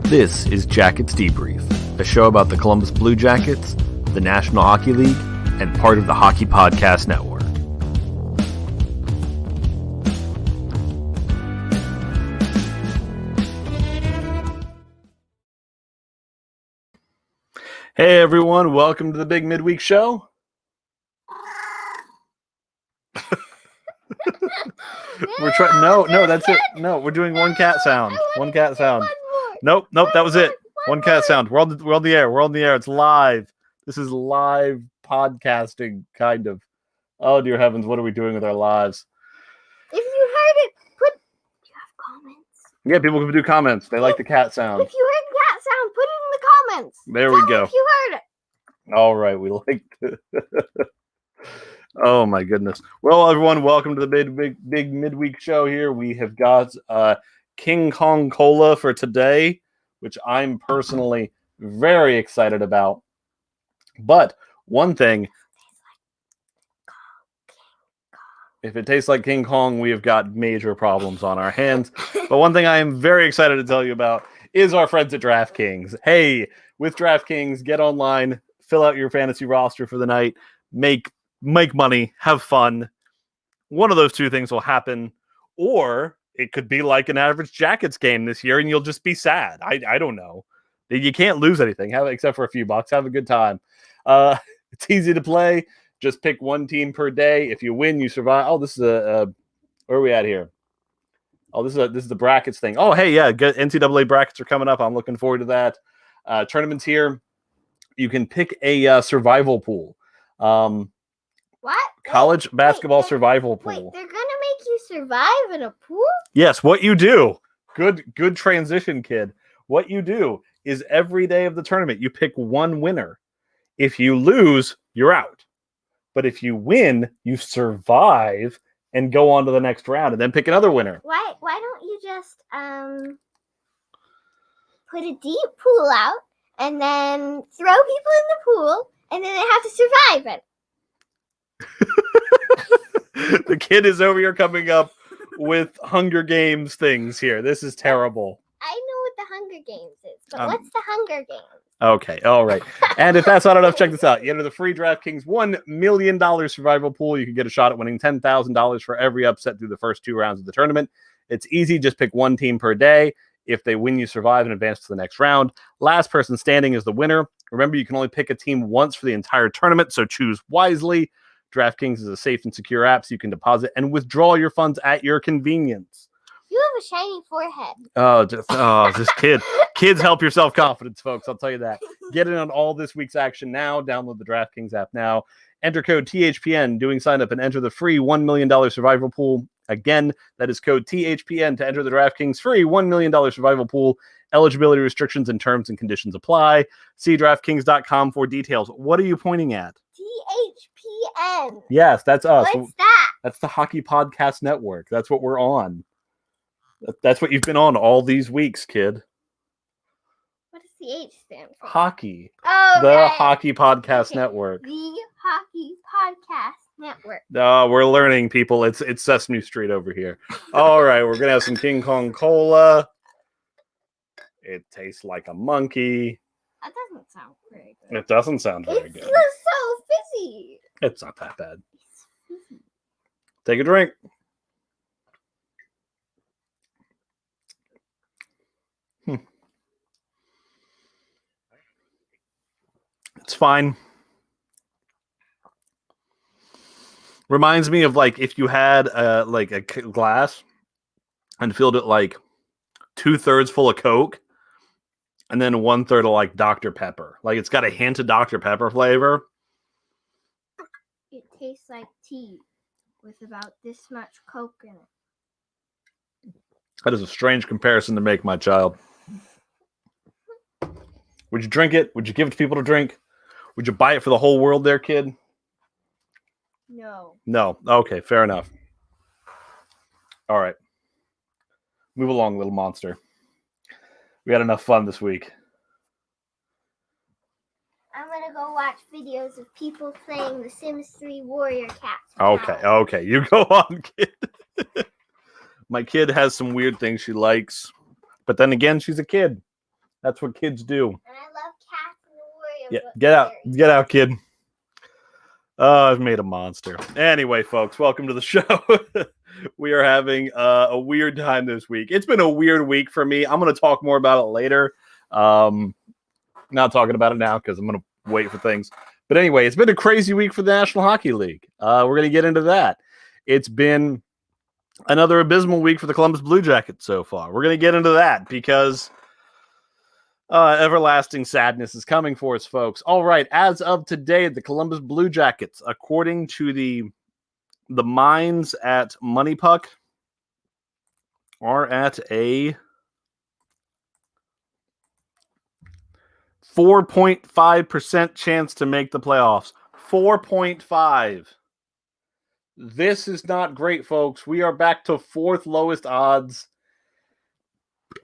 This is Jackets Debrief, a show about the Columbus Blue Jackets, the National Hockey League, and part of the Hockey Podcast Network. Hey everyone, welcome to the Big Midweek Show. We're trying. No, that's it. No, we're doing one cat sound. One cat sound. Nope, that was it. One cat sound. We're on the air. We're on the air. It's live. This is live podcasting, kind of. Oh dear heavens, what are we doing with our lives? If you heard it, do you have comments? Yeah, people can do comments. They like the cat sound. If you heard cat sound, put it in the comments. There Tell we go. me if you heard it. All right, we like to. Oh my goodness. Well, everyone, welcome to the big midweek show here. We have got King Kong Cola for today, which I'm personally very excited about. But one thing, if it tastes like King Kong, we have got major problems on our hands. But one thing I am very excited to tell you about is our friends at DraftKings. Hey, with DraftKings, get online, fill out your fantasy roster for the night, make money, have fun. One of those two things will happen, or it could be like an average Jackets game this year and you'll just be sad. I don't know. You can't lose anything except for a few bucks. Have a good time. It's easy to play. Just pick one team per day. If you win, you survive. Oh, this is where are we at here? Oh, this is the brackets thing. Oh, hey, yeah, good. NCAA brackets are coming up. I'm looking forward to that. Tournaments here. You can pick a survival pool. What? College basketball survival pool. Wait, they're gonna make you survive in a pool? Yes, what you do. Good transition, kid. What you do is every day of the tournament, you pick one winner. If you lose, you're out. But if you win, you survive and go on to the next round and then pick another winner. Why don't you just put a deep pool out and then throw people in the pool and then they have to survive it? The kid is over here coming up with Hunger Games things here. This is terrible. I know what the Hunger Games is, but what's the Hunger Games? Okay, all right. And if that's not enough, check this out. You enter the free DraftKings $1 million survival pool. You can get a shot at winning $10,000 for every upset through the first two rounds of the tournament. It's easy. Just pick one team per day. If they win, you survive and advance to the next round. Last person standing is the winner. Remember, you can only pick a team once for the entire tournament, so choose wisely. DraftKings is a safe and secure app, so you can deposit and withdraw your funds at your convenience. You have a shiny forehead. This kid. Kids help your self-confidence, folks. I'll tell you that. Get in on all this week's action now. Download the DraftKings app now. Enter code THPN doing sign up and enter the free $1 million survival pool. Again, that is code THPN to enter the DraftKings free $1 million survival pool. Eligibility restrictions and terms and conditions apply. See DraftKings.com for details. What are you pointing at? THPN. Yes, that's us. What's that? That's the Hockey Podcast Network. That's what we're on. That's what you've been on all these weeks, kid. What does the H stand for? Hockey. Oh, The right. Hockey Podcast Network. The Hockey Podcast Network. We're learning, people. It's Sesame Street over here. All right, we're going to have some King Kong Cola. It tastes like a monkey. That doesn't sound very good. It doesn't sound very It's good. so fizzy. It's not that bad. Take a drink. It's fine. Reminds me of like if you had like a glass and filled it like 2/3 full of Coke and then 1/3 of like Dr. Pepper. Like it's got a hint of Dr. Pepper flavor. It tastes like tea with about this much Coke in it. That is a strange comparison to make, my child. Would you drink it? Would you give it to people to drink? Would you buy it for the whole world there, kid? No. No. Okay, fair enough. All right. Move along, little monster. We had enough fun this week. I'm going to go watch videos of people playing The Sims 3 Warrior Cats. Okay. You go on, kid. My kid has some weird things she likes. But then again, she's a kid. That's what kids do. And I love cats and Oreos. Yeah, but get out. berries. Get out, kid. Oh, I've made a monster. Anyway, folks, welcome to the show. We are having a weird time this week. It's been a weird week for me. I'm going to talk more about it later. Not talking about it now because I'm going to wait for things. But anyway, it's been a crazy week for the National Hockey League. We're going to get into that. It's been another abysmal week for the Columbus Blue Jackets so far. We're going to get into that because everlasting sadness is coming for us, folks. All right, as of today, the Columbus Blue Jackets, according to the minds at Money Puck, are at a 4.5% chance to make the playoffs. 4.5. This is not great, folks. We are back to fourth lowest odds.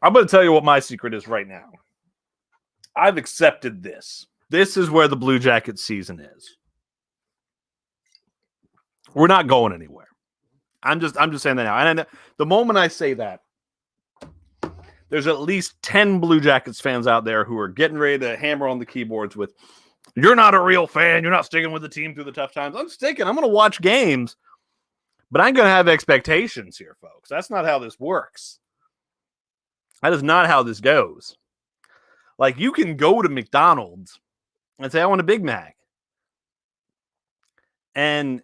I'm going to tell you what my secret is right now. I've accepted this. This is where the Blue Jackets season is. We're not going anywhere. I'm just saying that now. And the moment I say that, there's at least 10 Blue Jackets fans out there who are getting ready to hammer on the keyboards with, "You're not a real fan. You're not sticking with the team through the tough times." I'm sticking. I'm going to watch games, but I'm going to have expectations here, folks. That's not how this works. That is not how this goes. Like, you can go to McDonald's and say, "I want a Big Mac." And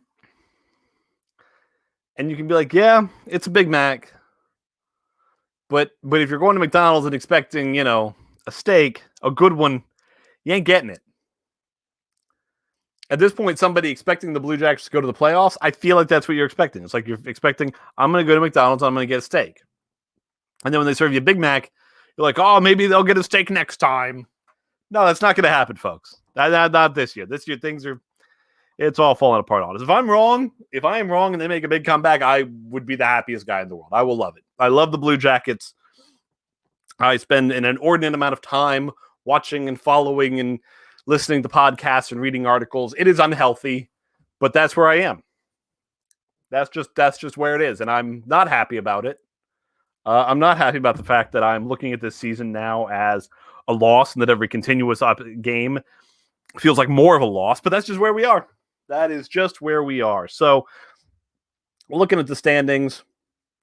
you can be like, "Yeah, it's a Big Mac." But if you're going to McDonald's and expecting, a steak, a good one, you ain't getting it. At this point, somebody expecting the Blue Jackets to go to the playoffs, I feel like that's what you're expecting. It's like you're expecting, I'm going to go to McDonald's, I'm going to get a steak. And then when they serve you a Big Mac, you're like, "Oh, maybe they'll get a steak next time." No, that's not going to happen, folks. Not this year. This year, it's all falling apart on us. If I am wrong and they make a big comeback, I would be the happiest guy in the world. I will love it. I love the Blue Jackets. I spend an inordinate amount of time watching and following and listening to podcasts and reading articles. It is unhealthy, but that's where I am. That's just where it is, and I'm not happy about it. I'm not happy about the fact that I'm looking at this season now as a loss, and that every continuous game feels like more of a loss, but that's just where we are. That is just where we are. So, looking at the standings,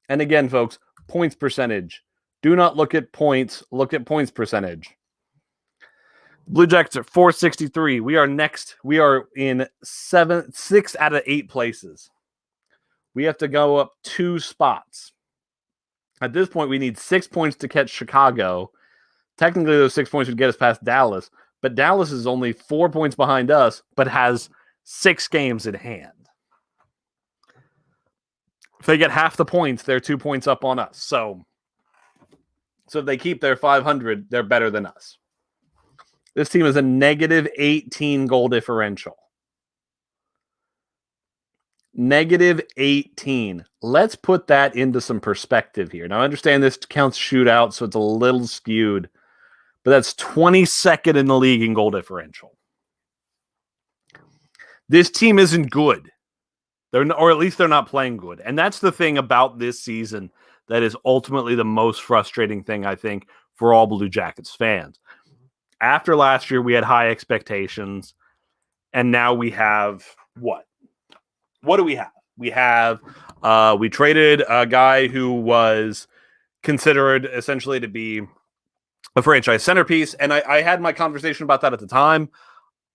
and again, folks, points percentage. Do not look at points. Look at points percentage. Blue Jackets are 463. We are next. We are in 6 out of 8 places. We have to go up 2 spots. At this point, we need 6 points to catch Chicago. Technically, those 6 points would get us past Dallas, but Dallas is only 4 points behind us, but has 6 games in hand. If they get half the points, they're 2 points up on us. So if they keep their 500, they're better than us. This team is a negative 18 goal differential. Negative 18. Let's put that into some perspective here. Now, I understand this counts shootout, so it's a little skewed, but that's 22nd in the league in goal differential. This team isn't good. Or at least they're not playing good. And that's the thing about this season that is ultimately the most frustrating thing, I think, for all Blue Jackets fans. After last year, we had high expectations, and now we have what? What do we have? We traded a guy who was considered essentially to be a franchise centerpiece, and I had my conversation about that at the time.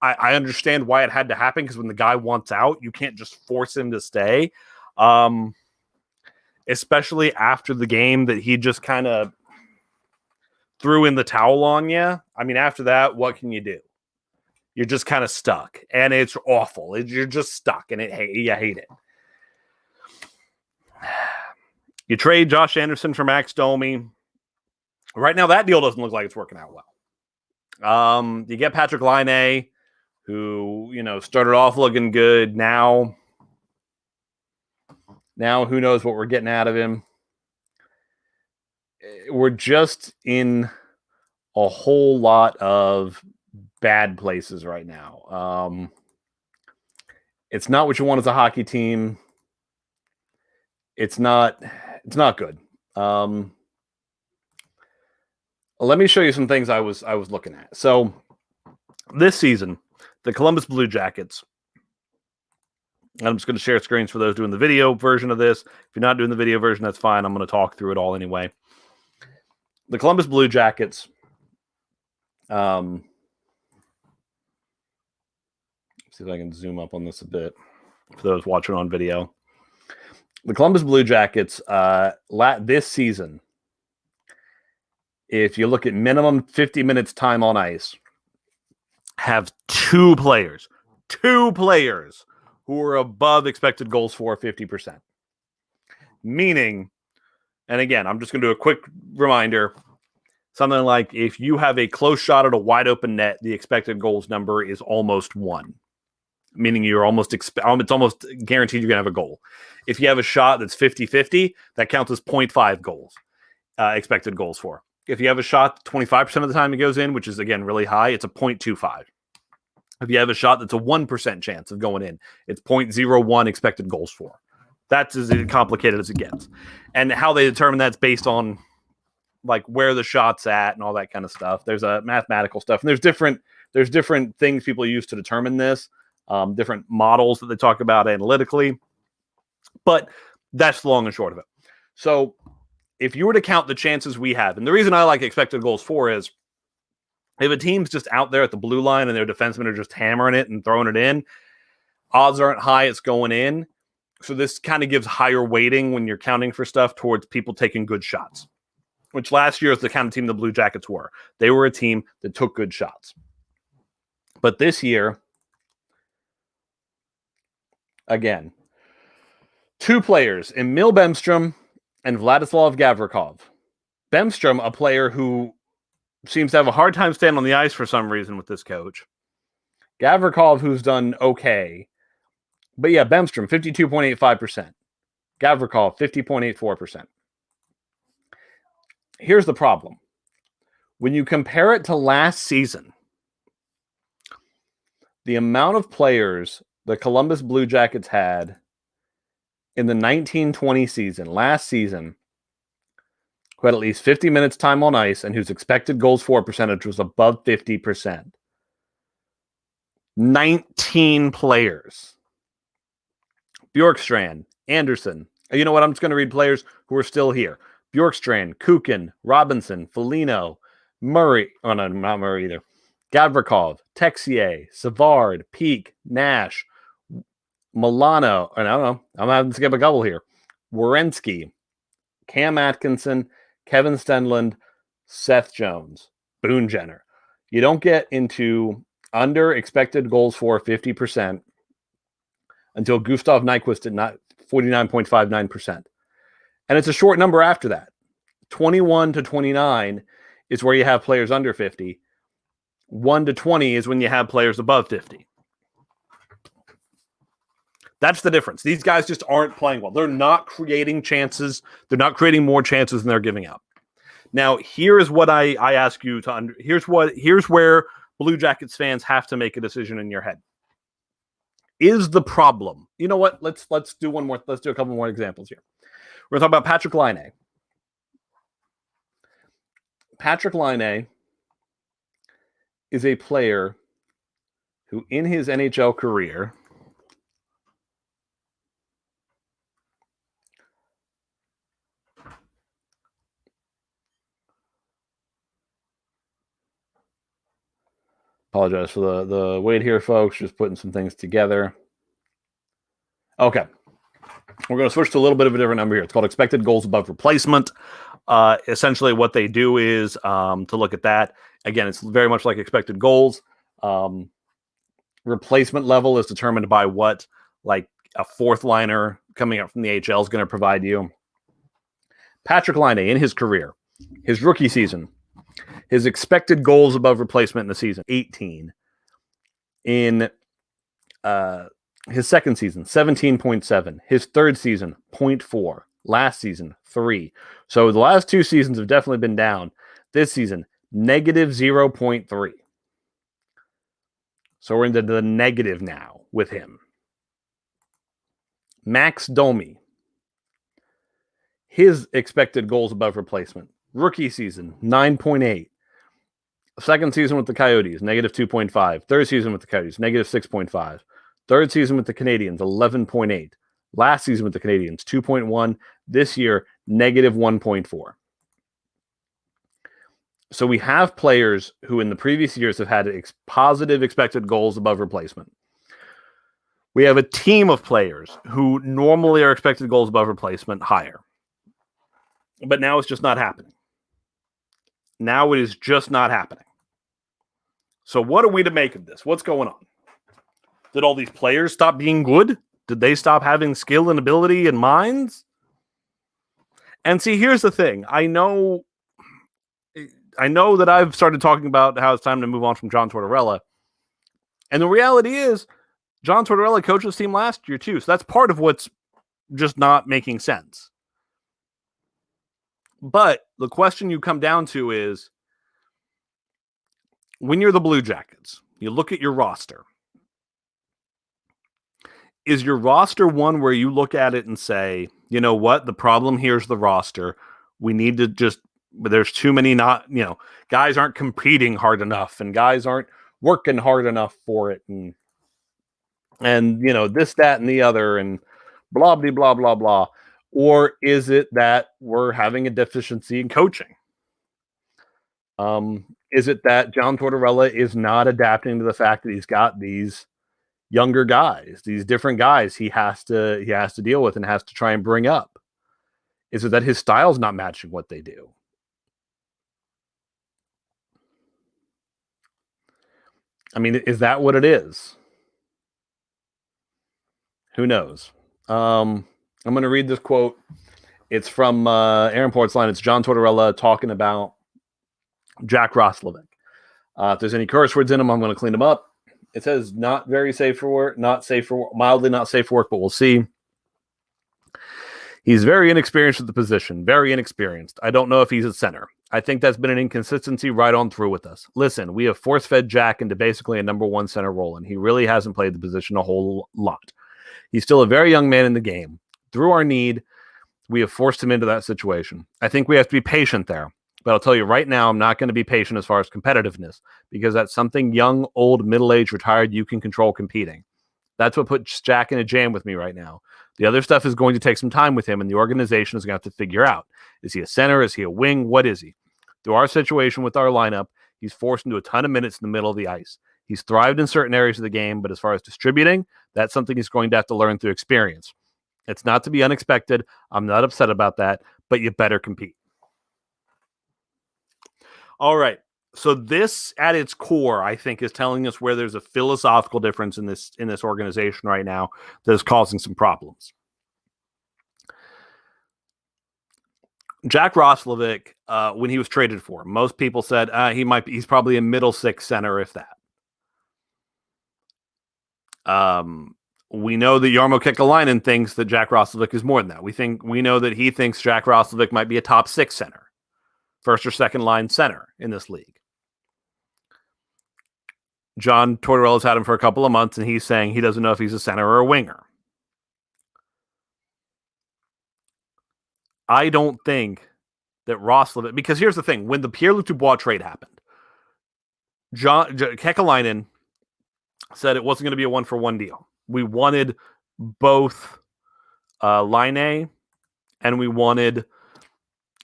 I understand why it had to happen, because when the guy wants out, you can't just force him to stay. Especially after the game that he just kind of threw in the towel on you. I mean, after that, what can you do? You're just kind of stuck, and it's awful. You're just stuck, and you hate it. You trade Josh Anderson for Max Domi. Right now, that deal doesn't look like it's working out well. You get Patrick Laine, who, started off looking good. Now who knows what we're getting out of him. We're just in a whole lot of bad places right now. It's not what you want as a hockey team. It's not good. let me show you some things I was looking at. So this season, the Columbus Blue Jackets. I'm just going to share screens for those doing the video version of this. If you're not doing the video version, that's fine. I'm going to talk through it all anyway. The Columbus Blue Jackets. See if I can zoom up on this a bit for those watching on video. The Columbus Blue Jackets this season, if you look at minimum 50 minutes time on ice, have two players who are above expected goals for 50%. Meaning, and again, I'm just going to do a quick reminder, something like if you have a close shot at a wide open net, the expected goals number is almost 1. Meaning you're almost it's almost guaranteed you're going to have a goal. If you have a shot that's 50-50, that counts as 0.5 goals, expected goals for. If you have a shot 25% of the time it goes in, which is, again, really high, it's a 0.25. If you have a shot that's a 1% chance of going in, it's 0.01 expected goals for. That's as complicated as it gets. And how they determine that's based on like where the shot's at and all that kind of stuff. There's a mathematical stuff. And there's different things people use to determine this. Different models that they talk about analytically, but that's the long and short of it. So if you were to count the chances we have, and the reason I like expected goals for is if a team's just out there at the blue line and their defensemen are just hammering it and throwing it in, odds aren't high it's going in. So this kind of gives higher weighting when you're counting for stuff towards people taking good shots, which last year is the kind of team the Blue Jackets were. They were a team that took good shots. But this year, again, two players, Emil Bemstrom and Vladislav Gavrikov. Bemstrom, a player who seems to have a hard time staying on the ice for some reason with this coach. Gavrikov, who's done okay. But yeah, Bemstrom, 52.85%. Gavrikov, 50.84%. Here's the problem. When you compare it to last season, the amount of players the Columbus Blue Jackets had in the 1920 season, last season, who had at least 50 minutes time on ice and whose expected goals for percentage was above 50%. 19 players. Bjorkstrand, Anderson. You know what? I'm just going to read players who are still here. Bjorkstrand, Kukin, Robinson, Foligno, Murray. Oh, no, not Murray either. Gavrikov, Texier, Savard, Peak, Nash, Milano, and I don't know, I'm having to skip a couple here. Werenski, Cam Atkinson, Kevin Stenlund, Seth Jones, Boone Jenner. You don't get into under expected goals for 50% until Gustav Nyquist at 49.59%. And it's a short number after that. 21 to 29 is where you have players under 50. 1 to 20 is when you have players above 50. That's the difference. These guys just aren't playing well. They're not creating chances. They're not creating more chances than they're giving up. Now, here is what I ask you to here's where Blue Jackets fans have to make a decision in your head. Is the problem? You know what? Let's do one more. Let's do a couple more examples here. We're going to talk about Patrik Laine. Patrik Laine is a player who, in his NHL career, apologize for the wait here, folks. Just putting some things together. Okay. We're going to switch to a little bit of a different number here. It's called expected goals above replacement. Essentially, what they do is to look at that. Again, it's very much like expected goals. Replacement level is determined by what, like, a fourth liner coming up from the AHL is going to provide you. Patrik Laine, in his career, his rookie season, his expected goals above replacement in the season, 18. In his second season, 17.7. His third season, 0.4. Last season, 3. So the last two seasons have definitely been down. This season, negative 0.3. So we're into the negative now with him. Max Domi. His expected goals above replacement, Rookie season, 9.8. Second season with the Coyotes, negative 2.5. Third season with the Coyotes, negative 6.5. Third season with the Canadiens, 11.8. Last season with the Canadiens, 2.1. This year, negative 1.4. So we have players who in the previous years have had positive expected goals above replacement. We have a team of players who normally are expected goals above replacement higher. But now it's just not happening. Now it is just not happening. So what are we to make of this? What's going on? Did all these players stop being good? Did they stop having skill and ability and minds? And see, here's the thing. I know that I've started talking about how it's time to move on from John Tortorella. And the reality is, John Tortorella coached this team last year too. So that's part of what's just not making sense. But the question you come down to is, when you're the Blue Jackets, you look at your roster. Is your roster one where you look at it and say, you know what, the problem here is the roster. We need to just, there's too many guys aren't competing hard enough and guys aren't working hard enough for it. And this, that, and the other, and blah, blah, blah, blah, blah. Or is it that we're having a deficiency in coaching? Is it that John Tortorella is not adapting to the fact that he's got these younger guys, these different guys he has to deal with and has to try and bring up? Is it that his style's not matching what they do? I mean, is that what it is? Who knows? I'm going to read this quote. It's from Aaron Portzline. It's John Tortorella talking about Jack Roslovic. If there's any curse words in them, I'm going to clean them up. It says not very safe for work, mildly not safe for work, but we'll see. He's very inexperienced with the position, very inexperienced. I don't know if he's a center. I think that's been an inconsistency right on through with us. Listen, we have force-fed Jack into basically a number one center role, and he really hasn't played the position a whole lot. He's still a very young man in the game. Through our need, we have forced him into that situation. I think we have to be patient there. But I'll tell you right now, I'm not going to be patient as far as competitiveness, because that's something young, old, middle-aged, retired, you can control competing. That's what puts Jack in a jam with me right now. The other stuff is going to take some time with him, and the organization is going to have to figure out. Is he a center? Is he a wing? What is he? Through our situation with our lineup, he's forced into a ton of minutes in the middle of the ice. He's thrived in certain areas of the game, but as far as distributing, that's something he's going to have to learn through experience. It's not to be unexpected. I'm not upset about that, but you better compete. All right. So this, at its core, I think, is telling us where there's a philosophical difference in this organization right now that is causing some problems. Jack Roslovic, when he was traded for, most people said he's probably a middle six center, if that. We know that Jarmo Kekalainen thinks that Jack Roslovic is more than that. We know that he thinks Jack Roslovic might be a top six center, first or second line center in this league. John Tortorella's had him for a couple of months, and he's saying he doesn't know if he's a center or a winger. I don't think that Roslovic, because here's the thing, when the Pierre-Luc Dubois trade happened, Kekalainen said it wasn't going to be a one-for-one deal. We wanted both Laine and we wanted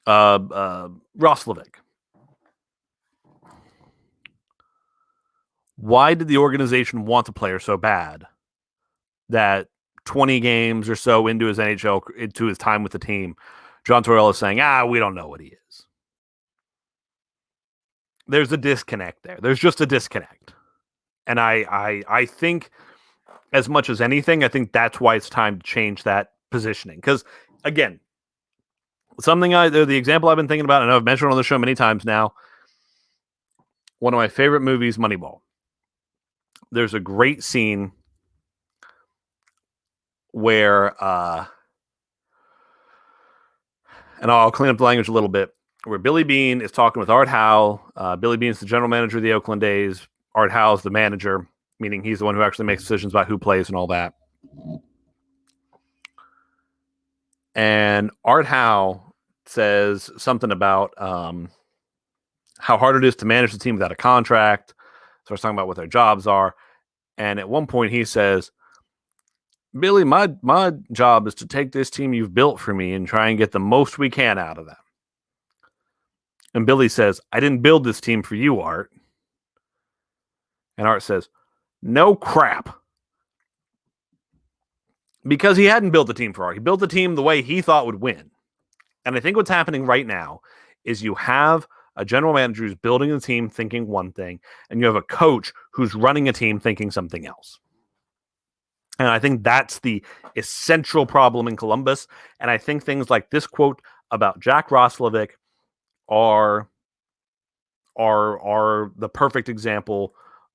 Roslovic. Why did the organization want the player so bad that 20 games or so into his time with the team, John Tortorella is saying, we don't know what he is? There's a disconnect there. There's just a disconnect. And I think, as much as anything, I think that's why it's time to change that positioning. Because, again, the example I've been thinking about, and I've mentioned on the show many times now, one of my favorite movies, Moneyball. There's a great scene where, and I'll clean up the language a little bit, where Billy Beane is talking with Art Howe. Billy Beane is the general manager of the Oakland A's. Art Howe is the manager, meaning he's the one who actually makes decisions about who plays and all that. And Art Howe says something about how hard it is to manage the team without a contract. Starts talking about what their jobs are. And at one point he says, Billy, my job is to take this team you've built for me and try and get the most we can out of them. And Billy says, I didn't build this team for you, Art. And Art says, no crap. Because he hadn't built the team for Art. He built the team the way he thought would win. And I think what's happening right now is you have a general manager who's building a team thinking one thing, and you have a coach who's running a team thinking something else. And I think that's the essential problem in Columbus. And I think things like this quote about Jack Roslovic are the perfect example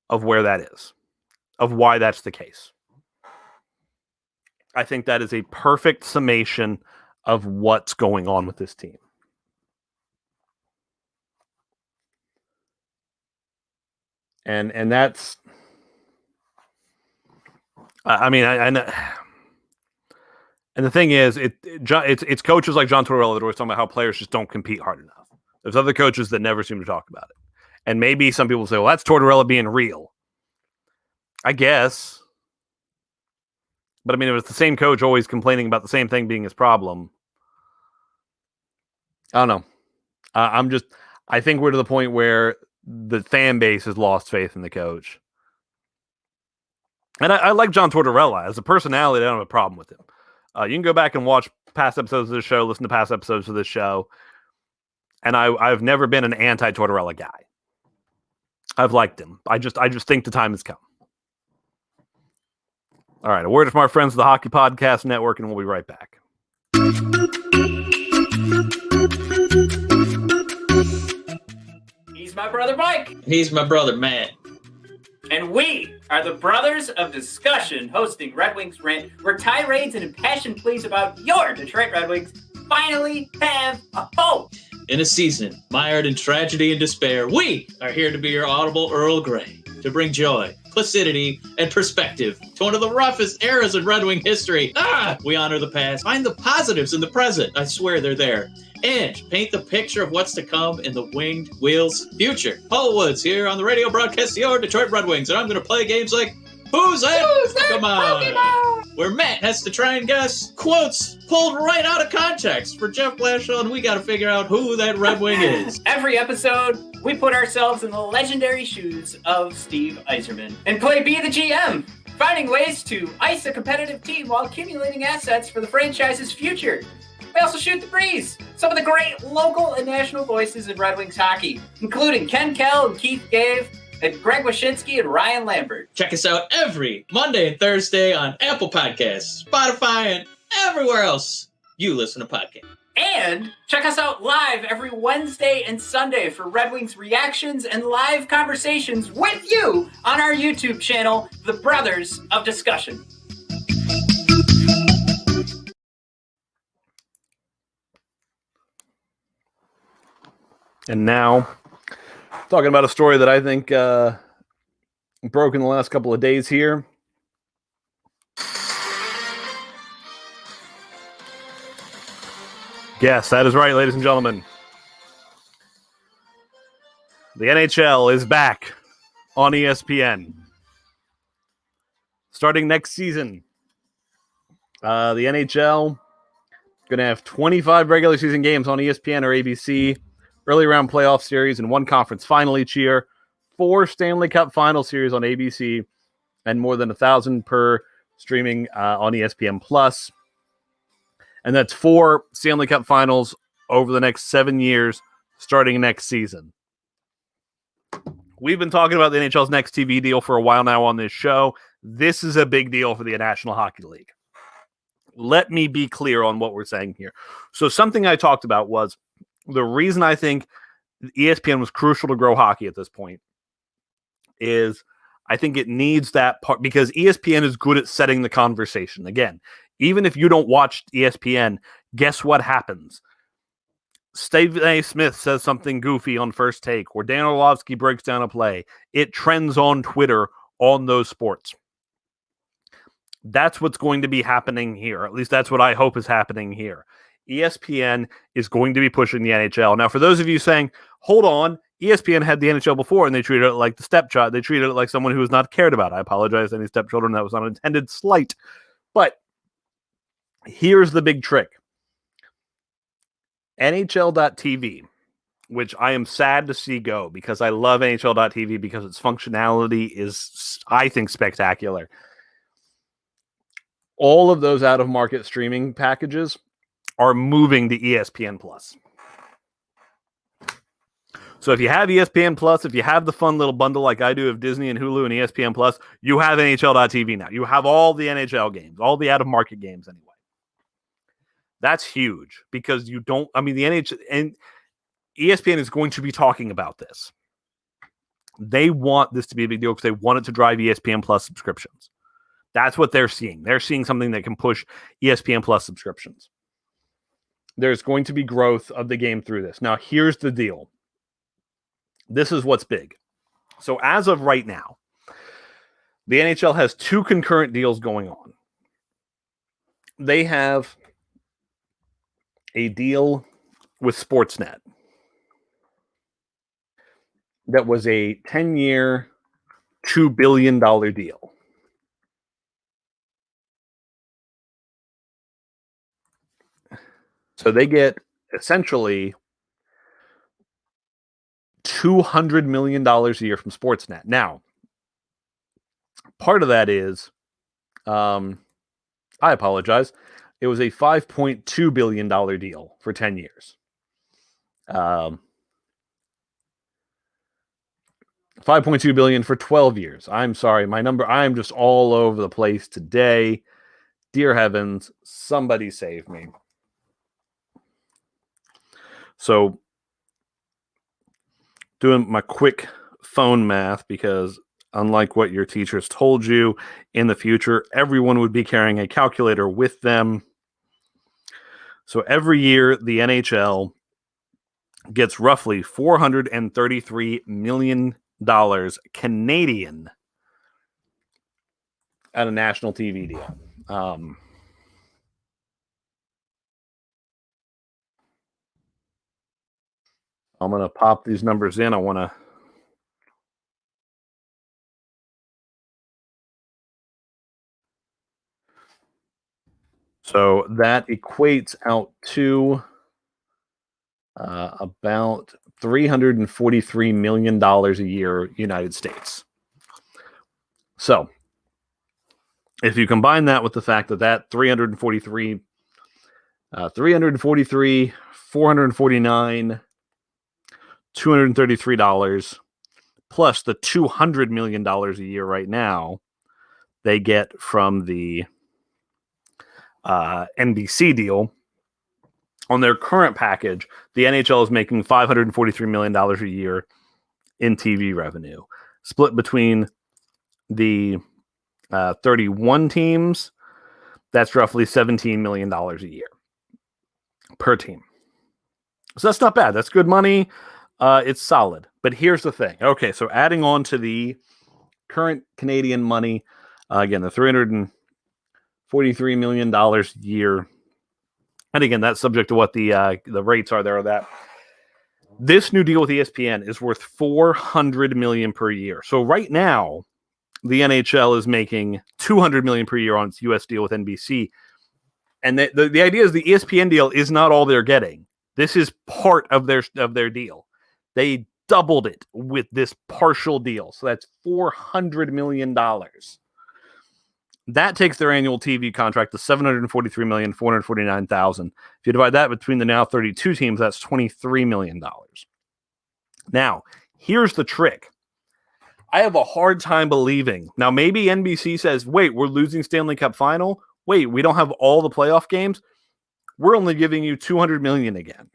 of where that is, of why that's the case. I think that is a perfect summation of what's going on with this team. And that's, I mean, and the thing is, it's coaches like John Tortorella that are always talking about how players just don't compete hard enough. There's other coaches that never seem to talk about it. And maybe some people say, well, that's Tortorella being real. I guess. But I mean, it was the same coach always complaining about the same thing being his problem. I don't know. I think we're to the point where the fan base has lost faith in the coach. And I like John Tortorella. As a personality, I don't have a problem with him. You can go back and watch past episodes of this show, listen to past episodes of this show. And I've never been an anti-Tortorella guy. I've liked him. I just think the time has come. All right, a word from our friends of the Hockey Podcast Network, and we'll be right back. He's my brother Mike. He's my brother Matt. And we are the Brothers of Discussion, hosting Red Wings Rant, where tirades and impassioned pleas about your Detroit Red Wings finally have a home. In a season mired in tragedy and despair, we are here to be your audible Earl Grey, to bring joy, placidity, and perspective to one of the roughest eras in Red Wing history. We honor the past, find the positives in the present. I swear they're there. And paint the picture of what's to come in the Winged Wheels future. Paul Woods here on the radio broadcast of your Detroit Red Wings, and I'm going to play games like Who's That Pokemon? Where Matt has to try and guess quotes pulled right out of context. For Jeff Blashill, and we got to figure out who that Red Wing is. Every episode, we put ourselves in the legendary shoes of Steve Yzerman and play Be the GM, finding ways to ice a competitive team while accumulating assets for the franchise's future. We also shoot the breeze. Some of the great local and national voices in Red Wings hockey, including Ken Kell and Keith Gave, and Greg Wyshynski and Ryan Lambert. Check us out every Monday and Thursday on Apple Podcasts, Spotify, and everywhere else you listen to podcasts. And check us out live every Wednesday and Sunday for Red Wings reactions and live conversations with you on our YouTube channel, The Brothers of Discussion. And now, talking about a story that I think broke in the last couple of days here. Yes, that is right, ladies and gentlemen. The NHL is back on ESPN. Starting next season, the NHL going to have 25 regular season games on ESPN or ABC, early round playoff series, and one conference final each year, 4 Stanley Cup final series on ABC, and more than 1,000 per streaming on ESPN Plus. And that's 4 Stanley Cup finals over the next 7 years, starting next season. We've been talking about the NHL's next TV deal for a while now on this show. This is a big deal for the National Hockey League. Let me be clear on what we're saying here. So something I talked about was the reason I think ESPN was crucial to grow hockey at this point is I think it needs that part because ESPN is good at setting the conversation. Again, even if you don't watch ESPN, guess what happens? Stephen A. Smith says something goofy on First Take, or Dan Orlovsky breaks down a play. It trends on Twitter on those sports. That's what's going to be happening here. At least that's what I hope is happening here. ESPN is going to be pushing the NHL. Now, for those of you saying, hold on, ESPN had the NHL before and they treated it like the stepchild. They treated it like someone who was not cared about. I apologize to any stepchildren. That was an unintended slight. But here's the big trick. NHL.TV, which I am sad to see go because I love NHL.TV because its functionality is, I think, spectacular. All of those out-of-market streaming packages are moving to ESPN Plus. So if you have ESPN Plus, if you have the fun little bundle like I do of Disney and Hulu and ESPN Plus, you have NHL.TV now. You have all the NHL games, all the out-of-market games anyway. That's huge because you don't, I mean, the NHL and ESPN is going to be talking about this. They want this to be a big deal because they want it to drive ESPN Plus subscriptions. That's what they're seeing. They're seeing something that can push ESPN Plus subscriptions. There's going to be growth of the game through this. Now, here's the deal. This is what's big. So as of right now, the NHL has two concurrent deals going on. They have a deal with Sportsnet that was a 10-year, $2 billion deal. So they get essentially $200 million a year from Sportsnet. Now, part of that is, I apologize, it was a $5.2 billion deal for 10 years. $5.2 billion for 12 years. I'm sorry, my number, I'm just all over the place today. Dear heavens, somebody save me. So, doing my quick phone math, because unlike what your teachers told you, in the future, everyone would be carrying a calculator with them. So every year, the NHL gets roughly $433 million Canadian at a national TV deal. I'm going to pop these numbers in. I want to so that equates out to about $343 million a year, United States. So if you combine that with the fact that 343, 449, $233 plus the $200 million a year right now they get from the NBC deal. On their current package, the NHL is making $543 million a year in TV revenue, split between the 31 teams. That's roughly $17 million a year per team. So that's not bad. That's good money. It's solid. But here's the thing. Okay, so adding on to the current Canadian money, again, the $343 million a year. And again, that's subject to what the rates are there. Or that this new deal with ESPN is worth $400 million per year. So right now, the NHL is making $200 million per year on its US deal with NBC. And the idea is the ESPN deal is not all they're getting. This is part of their deal. They doubled it with this partial deal. So that's $400 million. That takes their annual TV contract to $743,449,000. If you divide that between the now 32 teams, that's $23 million. Now, here's the trick. I have a hard time believing. Now, maybe NBC says, wait, we're losing Stanley Cup final. Wait, we don't have all the playoff games. We're only giving you $200 million again.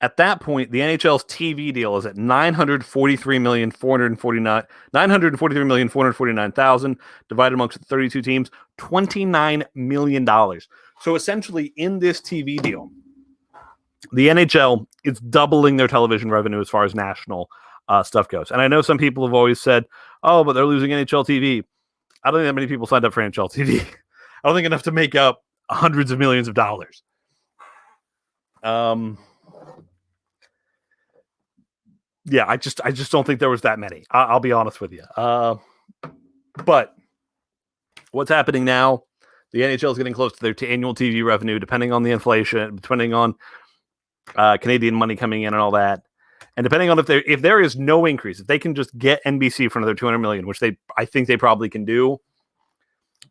At that point, the NHL's TV deal is at $943,449,000 divided amongst the 32 teams, $29 million. So essentially, in this TV deal, the NHL is doubling their television revenue as far as national stuff goes. And I know some people have always said, "Oh, but they're losing NHL TV." I don't think that many people signed up for NHL TV. I don't think enough to make up hundreds of millions of dollars. Yeah, I just don't think there was that many. I'll be honest with you. But what's happening now? The NHL is getting close to their annual TV revenue, depending on the inflation, depending on Canadian money coming in and all that, and depending on if there is no increase, if they can just get NBC for another $200 million, which I think they probably can do.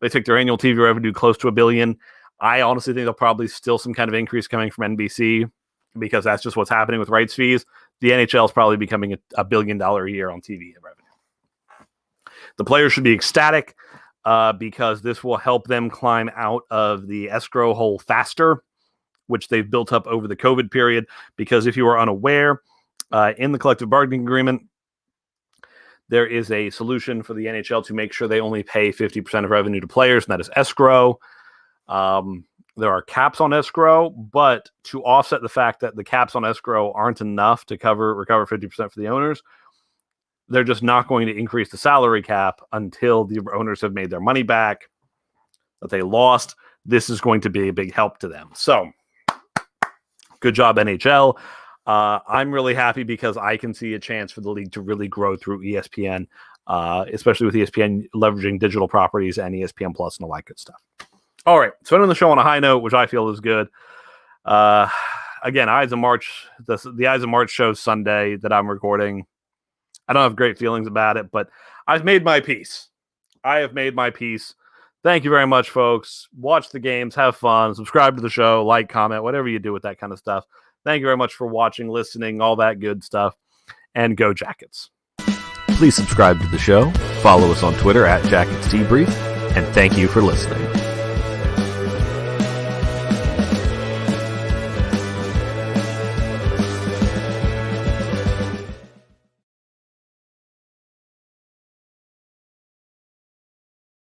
They take their annual TV revenue close to $1 billion. I honestly think there'll probably still some kind of increase coming from NBC because that's just what's happening with rights fees. The NHL is probably becoming $1 billion a year on TV revenue. The players should be ecstatic because this will help them climb out of the escrow hole faster, which they've built up over the COVID period. Because if you are unaware, in the collective bargaining agreement, there is a solution for the NHL to make sure they only pay 50% of revenue to players, and that is escrow. There are caps on escrow, but to offset the fact that the caps on escrow aren't enough to recover 50% for the owners, they're just not going to increase the salary cap until the owners have made their money back that they lost. This is going to be a big help to them. So, good job, NHL. I'm really happy because I can see a chance for the league to really grow through ESPN, especially with ESPN leveraging digital properties and ESPN Plus and all that good stuff. All right, so ending the show on a high note, which I feel is good. Again, Eyes of March, the Eyes of March show Sunday that I'm recording. I don't have great feelings about it, but I've made my peace. I have made my peace. Thank you very much, folks. Watch the games, have fun, subscribe to the show, like, comment, whatever you do with that kind of stuff. Thank you very much for watching, listening, all that good stuff, and go Jackets. Please subscribe to the show, follow us on Twitter @JacketsDebrief, and thank you for listening.